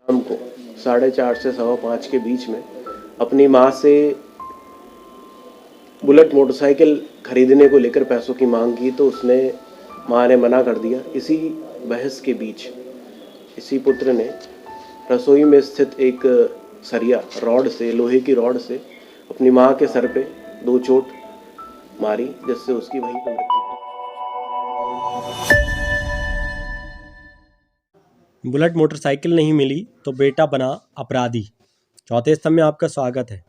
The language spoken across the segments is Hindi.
शाम को 4:30 से 5:15 के बीच में अपनी माँ से बुलेट मोटरसाइकिल खरीदने को लेकर पैसों की मांग की तो उसने माँ ने मना कर दिया। इसी बहस के बीच इसी पुत्र ने रसोई में स्थित एक सरिया रॉड से, लोहे की रॉड से अपनी माँ के सर पे 2 चोट मारी, जिससे उसकी वहीं पर मृत्यु हुई। बुलेट मोटरसाइकिल नहीं मिली तो बेटा बना अपराधी। चौथे स्तंभ में आपका स्वागत है।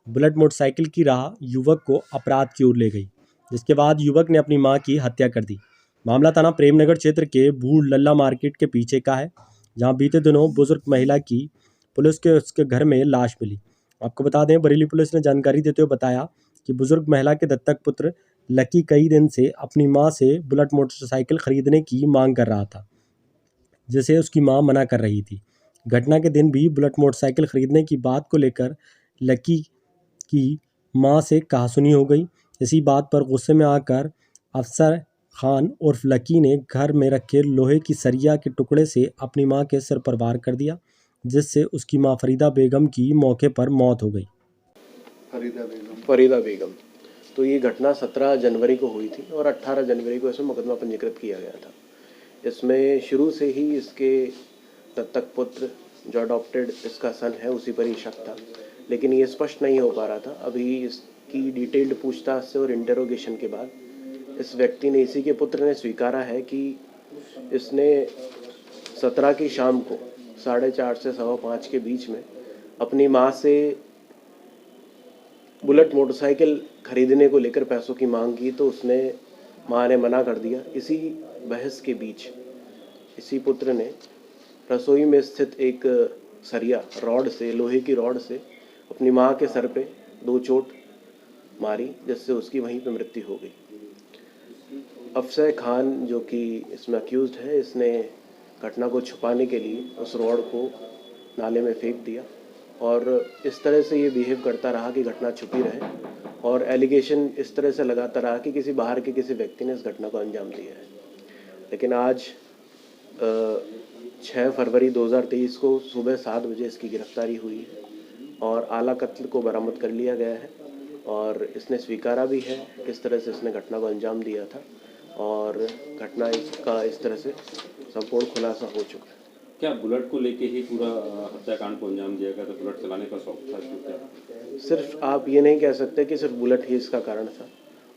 बुलेट मोटरसाइकिल की राह युवक को अपराध की ओर ले गई, जिसके बाद युवक ने अपनी मां की हत्या कर दी। मामला थाना प्रेमनगर क्षेत्र के बूढ़ लल्ला मार्केट के पीछे का है, जहां बीते दिनों बुजुर्ग महिला की पुलिस के उसके घर में लाश मिली। आपको बता दें, बरेली पुलिस ने जानकारी देते हुए बताया कि बुजुर्ग महिला के दत्तक पुत्र लकी कई दिन से अपनी मां से बुलेट मोटरसाइकिल खरीदने की मांग कर रहा था, जिसे उसकी मां मना कर रही थी। घटना के दिन भी बुलेट मोटरसाइकिल खरीदने की बात को लेकर लकी की मां से कहासुनी हो गई। इसी बात पर गुस्से में आकर अफसर खान उर्फ लकी ने घर में रखे लोहे की सरिया के टुकड़े से अपनी मां के सिर पर वार कर दिया, जिससे उसकी मां फरीदा बेगम की मौके पर मौत हो गई। फरीदा बेगम। तो ये घटना 17 जनवरी को हुई थी और 18 जनवरी को इसमें मुकदमा पंजीकृत किया गया था। इसमें शुरू से ही इसके दत्तक पुत्र जो अडॉप्टेड इसका सन है उसी पर ही शक था, लेकिन ये स्पष्ट नहीं हो पा रहा था। अभी इसकी डिटेल्ड पूछताछ से और इंटेरोगेशन के बाद इस व्यक्ति ने, इसी के पुत्र ने स्वीकारा है कि इसने 17 की शाम को 4:30 से 5:15 के बीच में अपनी माँ से बुलेट मोटरसाइकिल खरीदने को लेकर पैसों की मांग की तो उसने माँ ने मना कर दिया। इसी बहस के बीच इसी पुत्र ने रसोई में स्थित एक सरिया रॉड से, लोहे की रॉड से अपनी माँ के सर पे 2 चोट मारी, जिससे उसकी वहीं पे मृत्यु हो गई। अफसर खान जो कि इसमें अक्यूज्ड है, इसने घटना को छुपाने के लिए उस रॉड को नाले में फेंक दिया और इस तरह से ये बिहेव करता रहा कि घटना छुपी रहे, और एलिगेशन इस तरह से लगाता रहा कि किसी बाहर के किसी व्यक्ति ने इस घटना को अंजाम दिया है। लेकिन आज 6 फरवरी 2023 को सुबह 7 बजे इसकी गिरफ्तारी हुई है और आला कत्ल को बरामद कर लिया गया है और इसने स्वीकारा भी है किस तरह से इसने घटना को अंजाम दिया था और घटना का इस तरह से संपूर्ण खुलासा हो चुका है। क्या बुलेट को लेके ही पूरा हत्याकांड को अंजाम दिया गया था? बुलेट चलाने का शौक था इसको क्या? सिर्फ आप ये नहीं कह सकते कि सिर्फ बुलेट ही इसका कारण था,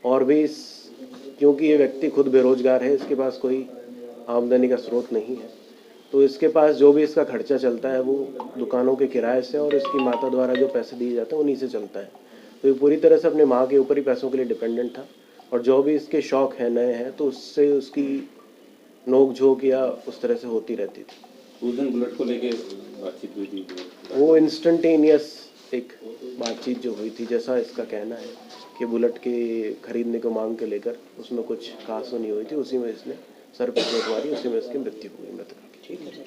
और भी क्योंकि ये व्यक्ति खुद बेरोजगार है, इसके पास कोई आमदनी का स्रोत नहीं है, तो इसके पास जो भी इसका खर्चा चलता है वो दुकानों के किराए से और इसकी माता द्वारा जो पैसे दिए जाते हैं उन्हीं से चलता है। तो ये पूरी तरह से अपने माँ के ऊपर ही पैसों के लिए डिपेंडेंट था, और जो भी इसके शौक हैं नए हैं तो उससे उसकी नोक झोंक या उस तरह से होती रहती थी। उस दिन बुलेट को लेके बातचीत हुई थी? वो इंस्टेंटेनियस एक बातचीत जो हुई थी, जैसा इसका कहना है कि बुलेट के खरीदने को मांग के लेकर उसमें कुछ कहासुनी हुई थी, उसी में इसने सर पर चोट मारी, उसी में इसकी मृत्यु हुई मृतक की। ठीक है।